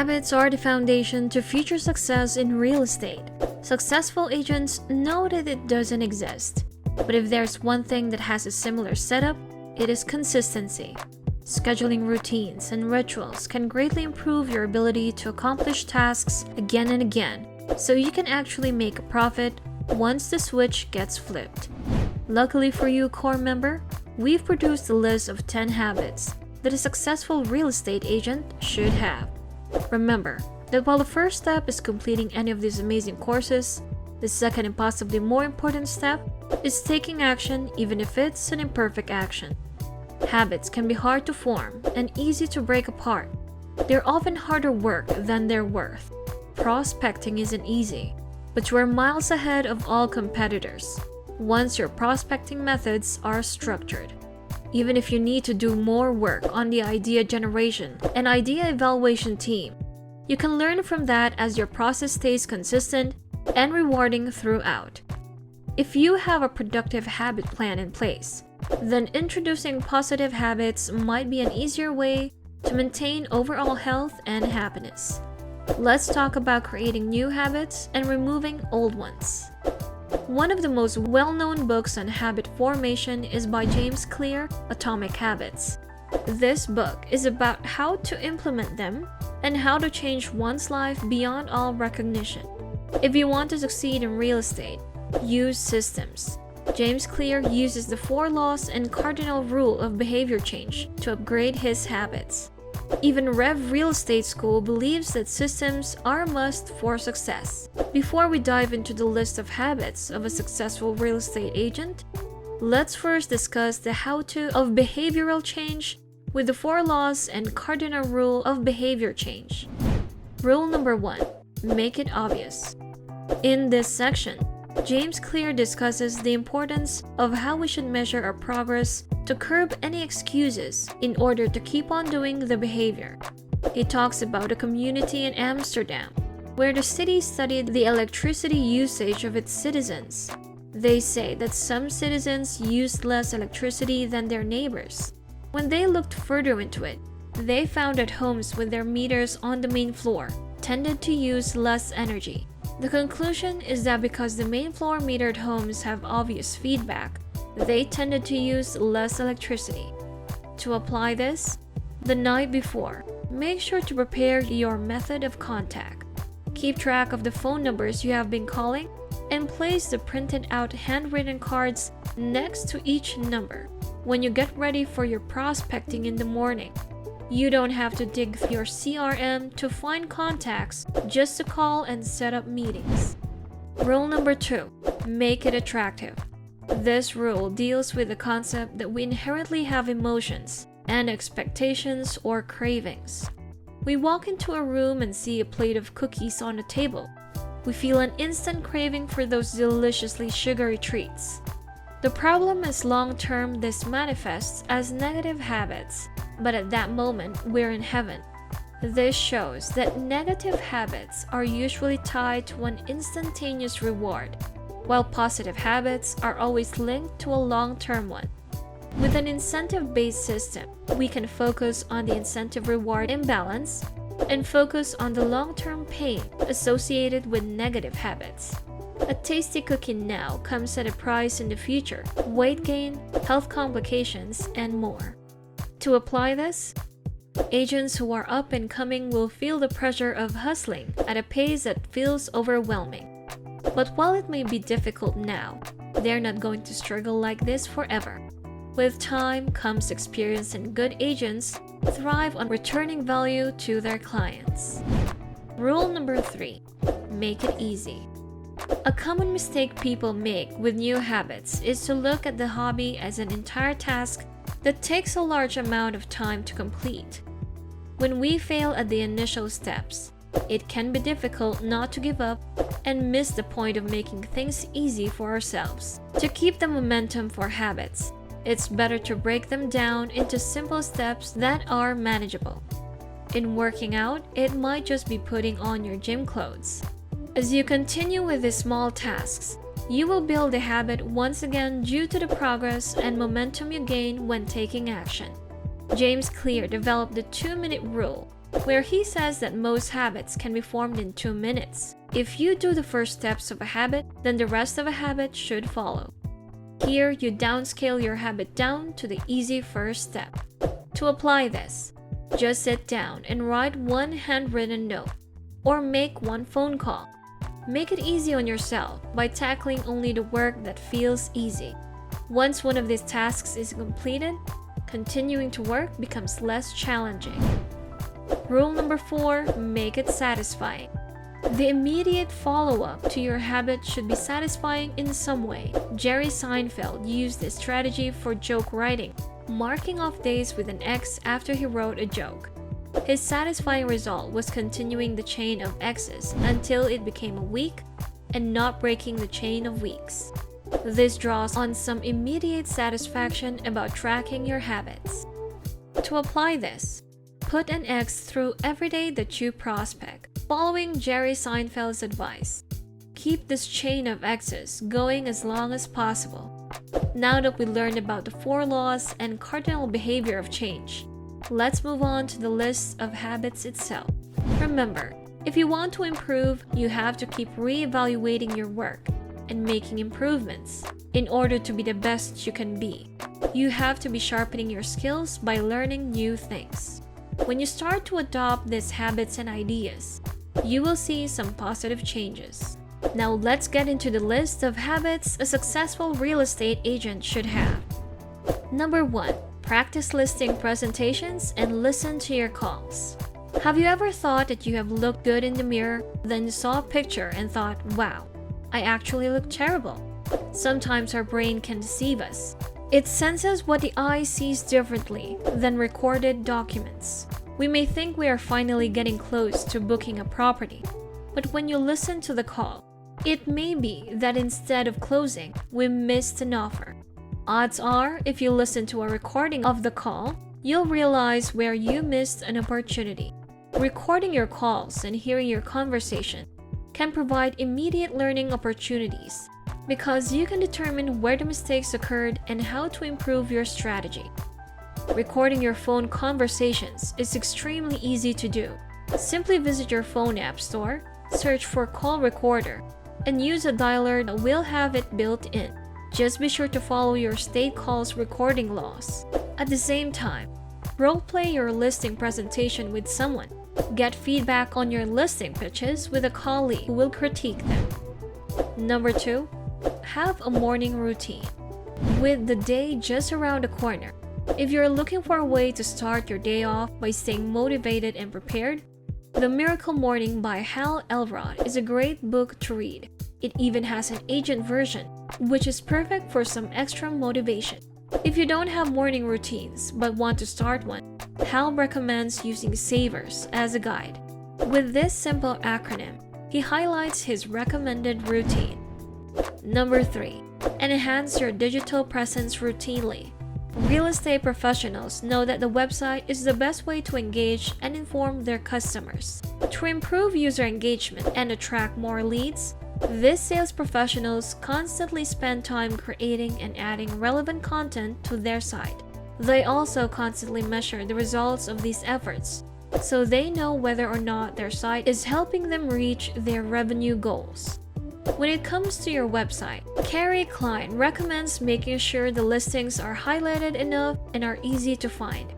Habits are the foundation to future success in real estate. Successful agents know that it doesn't exist. But if there's one thing that has a similar setup, it is consistency. Scheduling routines and rituals can greatly improve your ability to accomplish tasks again and again, so you can actually make a profit once the switch gets flipped. Luckily for you, core member, we've produced a list of 10 habits that a successful real estate agent should have. Remember that while the first step is completing any of these amazing courses, the second and possibly more important step is taking action, even if it's an imperfect action. Habits can be hard to form and easy to break apart. They're often harder work than they're worth. Prospecting isn't easy, but you're miles ahead of all competitors once your prospecting methods are structured. Even if you need to do more work on the idea generation and idea evaluation team, you can learn from that as your process stays consistent and rewarding throughout. If you have a productive habit plan in place, then introducing positive habits might be an easier way to maintain overall health and happiness. Let's talk about creating new habits and removing old ones. One of the most well-known books on habit formation is by James Clear, Atomic Habits. This book is about how to implement them and how to change one's life beyond all recognition. If you want to succeed in real estate, use systems. James Clear uses the 4 laws and cardinal rule of behavior change to upgrade his habits. Even Rev Real Estate School believes that systems are a must for success. Before we dive into the list of habits of a successful real estate agent, let's first discuss the how-to of behavioral change with the 4 laws and cardinal rule of behavior change. Rule number 1. Make it obvious. In this section, James Clear discusses the importance of how we should measure our progress to curb any excuses in order to keep on doing the behavior. He talks about a community in Amsterdam where the city studied the electricity usage of its citizens. They say that some citizens used less electricity than their neighbors. When they looked further into it, they found that homes with their meters on the main floor tended to use less energy. The conclusion is that because the main floor metered homes have obvious feedback, they tended to use less electricity. To apply this, the night before, make sure to prepare your method of contact. Keep track of the phone numbers you have been calling and place the printed out handwritten cards next to each number when you get ready for your prospecting in the morning. You don't have to dig through your CRM to find contacts just to call and set up meetings. Rule number 2. Make it attractive. This rule deals with the concept that we inherently have emotions and expectations or cravings. We walk into a room and see a plate of cookies on the table. We feel an instant craving for those deliciously sugary treats. The problem is long-term this manifests as negative habits, but at that moment we're in heaven. This shows that negative habits are usually tied to an instantaneous reward, while positive habits are always linked to a long-term one. With an incentive-based system, we can focus on the incentive-reward imbalance and focus on the long-term pain associated with negative habits. A tasty cookie now comes at a price in the future, weight gain, health complications, and more. To apply this, agents who are up and coming will feel the pressure of hustling at a pace that feels overwhelming. But while it may be difficult now, they're not going to struggle like this forever. With time comes experience, and good agents thrive on returning value to their clients. Rule number 3. Make it easy. A common mistake people make with new habits is to look at the hobby as an entire task that takes a large amount of time to complete. When we fail at the initial steps, it can be difficult not to give up and miss the point of making things easy for ourselves. To keep the momentum for habits, it's better to break them down into simple steps that are manageable. In working out, it might just be putting on your gym clothes. As you continue with these small tasks, you will build a habit once again due to the progress and momentum you gain when taking action. James Clear developed the 2-minute rule where he says that most habits can be formed in 2 minutes. If you do the first steps of a habit, then the rest of a habit should follow. Here, you downscale your habit down to the easy first step. To apply this, just sit down and write one handwritten note, or make one phone call. Make it easy on yourself by tackling only the work that feels easy. Once one of these tasks is completed, continuing to work becomes less challenging. Rule number 4, make it satisfying. The immediate follow-up to your habit should be satisfying in some way. Jerry Seinfeld used this strategy for joke writing, marking off days with an X after he wrote a joke. His satisfying result was continuing the chain of X's until it became a week and not breaking the chain of weeks. This draws on some immediate satisfaction about tracking your habits. To apply this, put an X through every day that you prospect, following Jerry Seinfeld's advice. Keep this chain of X's going as long as possible. Now that we learned about the 4 laws and cardinal behavior of change, let's move on to the list of habits itself. Remember, if you want to improve, you have to keep re-evaluating your work and making improvements in order to be the best you can be. You have to be sharpening your skills by learning new things. When you start to adopt these habits and ideas, you will see some positive changes. Now let's get into the list of habits a successful real estate agent should have. Number 1. Practice listing presentations and listen to your calls. Have you ever thought that you have looked good in the mirror, then saw a picture and thought, wow, I actually look terrible? Sometimes our brain can deceive us. It senses what the eye sees differently than recorded documents. We may think we are finally getting close to booking a property, but when you listen to the call, it may be that instead of closing, we missed an offer. Odds are, if you listen to a recording of the call, you'll realize where you missed an opportunity. Recording your calls and hearing your conversation can provide immediate learning opportunities because you can determine where the mistakes occurred and how to improve your strategy. Recording your phone conversations is extremely easy to do. Simply visit your phone app store, search for call recorder, and use a dialer that will have it built in. Just be sure to follow your state call's recording laws. At the same time, role-play your listing presentation with someone. Get feedback on your listing pitches with a colleague who will critique them. Number 2, have a morning routine. With the day just around the corner, if you're looking for a way to start your day off by staying motivated and prepared, The Miracle Morning by Hal Elrod is a great book to read. It even has an agent version, which is perfect for some extra motivation. If you don't have morning routines but want to start one, Hal recommends using Savers as a guide. With this simple acronym, he highlights his recommended routine. Number 3. Enhance your digital presence routinely. Real estate professionals know that the website is the best way to engage and inform their customers. To improve user engagement and attract more leads, these sales professionals constantly spend time creating and adding relevant content to their site. They also constantly measure the results of these efforts, so they know whether or not their site is helping them reach their revenue goals. When it comes to your website, Carrie Klein recommends making sure the listings are highlighted enough and are easy to find.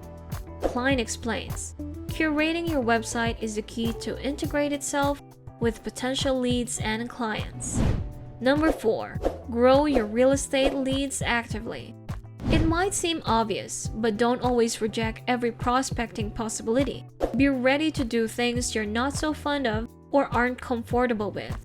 Klein explains, curating your website is the key to integrate itself with potential leads and clients. Number 4. Grow your real estate leads actively. It might seem obvious, but don't always reject every prospecting possibility. Be ready to do things you're not so fond of or aren't comfortable with.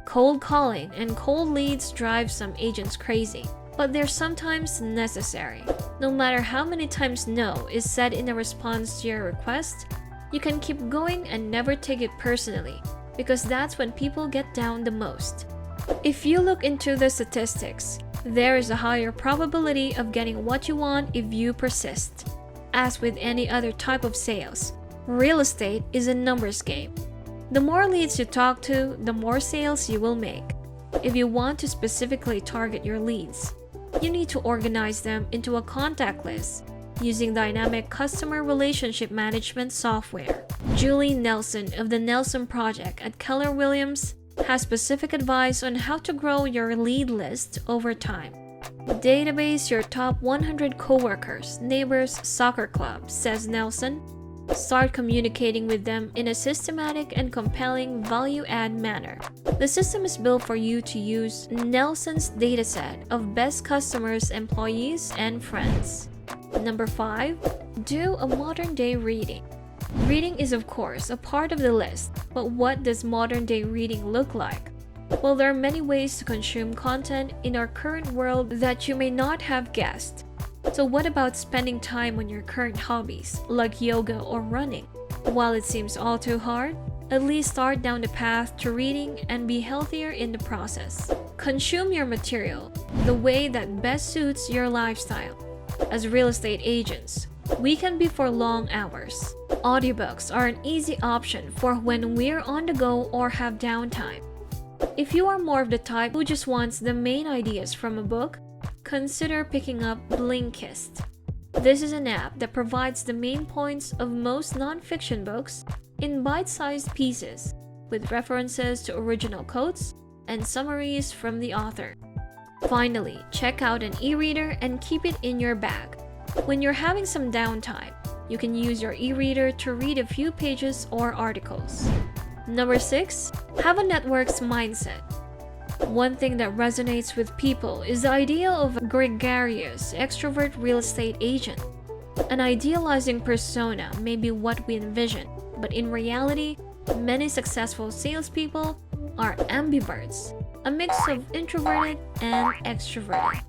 Cold calling and cold leads drive some agents crazy, but they're sometimes necessary. No matter how many times no is said in a response to your request, you can keep going and never take it personally, because that's when people get down the most. If you look into the statistics, there is a higher probability of getting what you want if you persist. As with any other type of sales, real estate is a numbers game. The more leads you talk to, the more sales you will make. If you want to specifically target your leads, you need to organize them into a contact list using dynamic customer relationship management software. Julie Nelson of the Nelson Project at Keller Williams has specific advice on how to grow your lead list over time. Database your top 100 coworkers, neighbors, soccer club, says Nelson. Start communicating with them in a systematic and compelling value-add manner. The system is built for you to use Nelson's dataset of best customers, employees, and friends. Number 5. Do a modern-day reading. Reading is of course a part of the list, but what does modern-day reading look like? Well, there are many ways to consume content in our current world that you may not have guessed. So what about spending time on your current hobbies, like yoga or running? While it seems all too hard, at least start down the path to reading and be healthier in the process. Consume your material the way that best suits your lifestyle. As real estate agents, we can be for long hours. Audiobooks are an easy option for when we're on the go or have downtime. If you are more of the type who just wants the main ideas from a book, consider picking up Blinkist. This is an app that provides the main points of most non-fiction books in bite-sized pieces, with references to original quotes and summaries from the author. Finally, check out an e-reader and keep it in your bag. When you're having some downtime, you can use your e-reader to read a few pages or articles. Number 6. Have a network's mindset. One thing that resonates with people is the idea of a gregarious, extrovert real estate agent. An idealizing persona may be what we envision, but in reality, many successful salespeople are ambiverts, a mix of introverted and extroverted.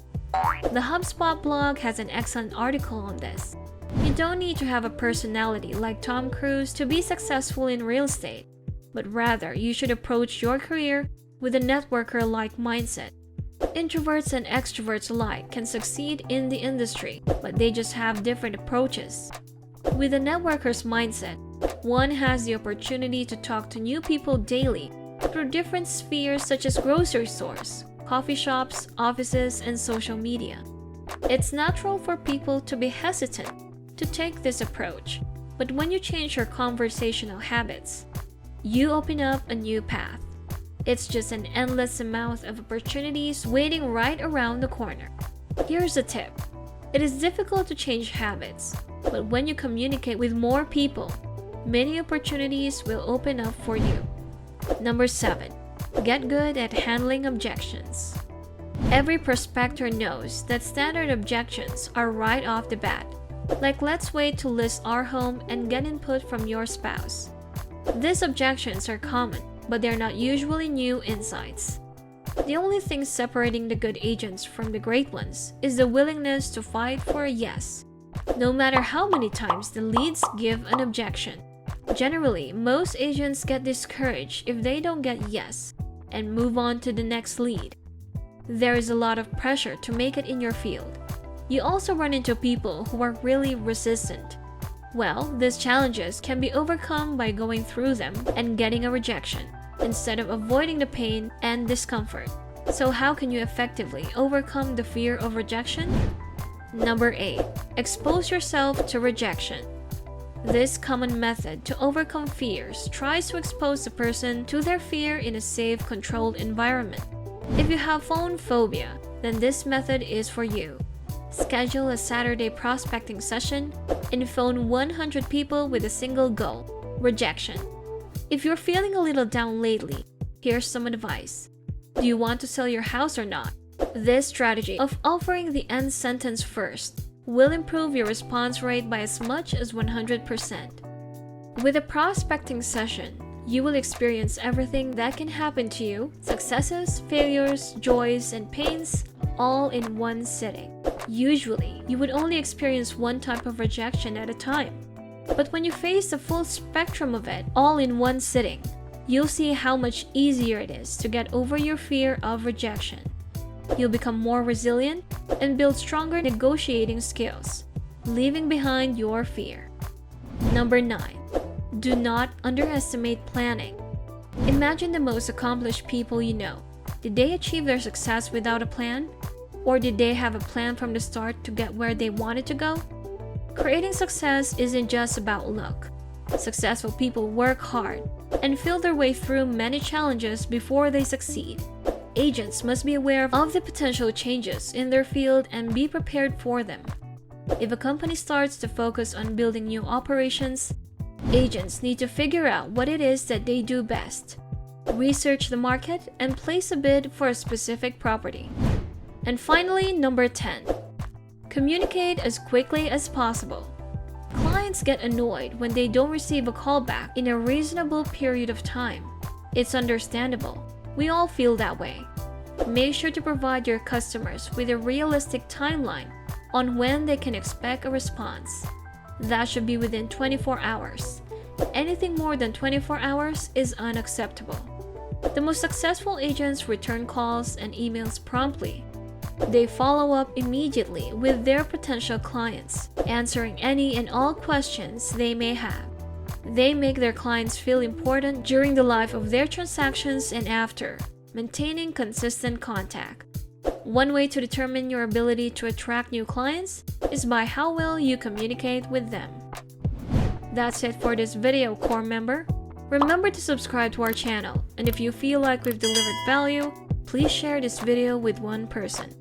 The HubSpot blog has an excellent article on this. You don't need to have a personality like Tom Cruise to be successful in real estate, but rather you should approach your career with a networker-like mindset. Introverts and extroverts alike can succeed in the industry, but they just have different approaches. With a networker's mindset, one has the opportunity to talk to new people daily through different spheres such as grocery stores, coffee shops, offices, and social media. It's natural for people to be hesitant to take this approach, but when you change your conversational habits, you open up a new path. It's just an endless amount of opportunities waiting right around the corner. Here's a tip. It is difficult to change habits, but when you communicate with more people, many opportunities will open up for you. Number 7. Get good at handling objections. Every prospector knows that standard objections are right off the bat, like let's wait to list our home and get input from your spouse. These objections are common, but they're not usually new insights. The only thing separating the good agents from the great ones is the willingness to fight for a yes, no matter how many times the leads give an objection. Generally, most agents get discouraged if they don't get yes and move on to the next lead. There is a lot of pressure to make it in your field. You also run into people who are really resistant. Well, these challenges can be overcome by going through them and getting a rejection, instead of avoiding the pain and discomfort. So how can you effectively overcome the fear of rejection? Number 8. Expose yourself to rejection. This common method to overcome fears tries to expose the person to their fear in a safe, controlled environment. If you have phone phobia, then this method is for you. Schedule a Saturday prospecting session and phone 100 people with a single goal: rejection. If you're feeling a little down lately, here's some advice. Do you want to sell your house or not? This strategy of offering the end sentence first will improve your response rate by as much as 100%. With a prospecting session, you will experience everything that can happen to you: successes, failures, joys, and pains, all in one sitting. Usually, you would only experience one type of rejection at a time. But when you face the full spectrum of it all in one sitting, you'll see how much easier it is to get over your fear of rejection. You'll become more resilient and build stronger negotiating skills, leaving behind your fear. Number 9. Do not underestimate planning. Imagine the most accomplished people you know. Did they achieve their success without a plan? Or did they have a plan from the start to get where they wanted to go? Creating success isn't just about luck. Successful people work hard and feel their way through many challenges before they succeed. Agents must be aware of the potential changes in their field and be prepared for them. If a company starts to focus on building new operations, agents need to figure out what it is that they do best, research the market, and place a bid for a specific property. And finally, number 10. Communicate as quickly as possible. Clients get annoyed when they don't receive a call back in a reasonable period of time. It's understandable. We all feel that way. Make sure to provide your customers with a realistic timeline on when they can expect a response. That should be within 24 hours. Anything more than 24 hours is unacceptable. The most successful agents return calls and emails promptly. They follow up immediately with their potential clients, answering any and all questions they may have. They make their clients feel important during the life of their transactions and after, maintaining consistent contact. One way to determine your ability to attract new clients is by how well you communicate with them. That's it for this video, core member. Remember to subscribe to our channel, and if you feel like we've delivered value, please share this video with one person.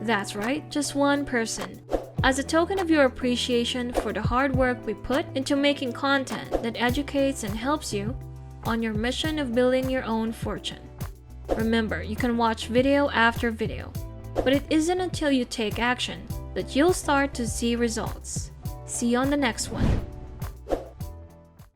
That's right, just one person. As a token of your appreciation for the hard work we put into making content that educates and helps you on your mission of building your own fortune. Remember, you can watch video after video, but it isn't until you take action that you'll start to see results. See you on the next one.